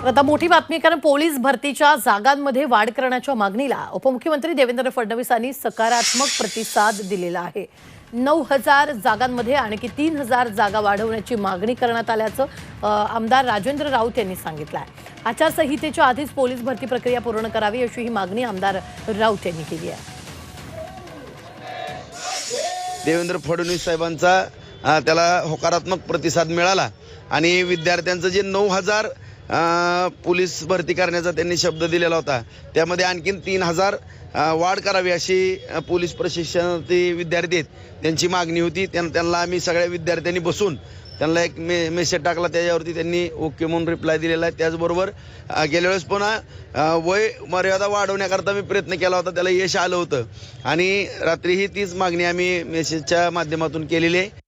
आता मोठी बातमी, कारण पोलीस भरतीच्या जागांमध्ये वाढ करण्याच्या मागणीला उपमुख्यमंत्री देवेंद्र फडणवीसांनी सकारात्मक प्रतिसाद दिलेला आहे। 9,000 जागांमध्ये आणखी 3,000 जागा वाढवण्याची मागणी करण्यात आल्याचं आमदार राजेंद्र राऊत यांनी सांगितलं आहे। आचारसंहितेच्या आधीच पोलीस भरती प्रक्रिया पूर्ण करावी अशी ही मागणी आमदार राऊत यांनी केली आहे। देवेंद्र फडणवीस साहेबांचा त्याला होकारात्मक प्रतिसाद मिळाला आणि विद्यार्थ्यांचं जे 9,000 पोलीस भरती करण्याचा त्यांनी शब्द दिलेला होता, त्यामध्ये आणखीन 3,000 वाढ करावी अशी पोलीस प्रशिक्षणार्थी विद्यार्थी आहेत त्यांची मागणी होती। त्यांना आम्ही सगळ्या विद्यार्थ्यांनी बसून त्यांना एक मेसेज टाकला, त्याच्यावरती त्यांनी ओके म्हणून रिप्लाय दिलेला आहे। त्याचबरोबर गेल्या वेळेस पुन्हा वय मर्यादा वाढवण्याकरता मी प्रयत्न केला होता, त्याला यश आलं होतं आणि रात्रीही तीच मागणी आम्ही मेसेजच्या माध्यमातून केलेली आहे।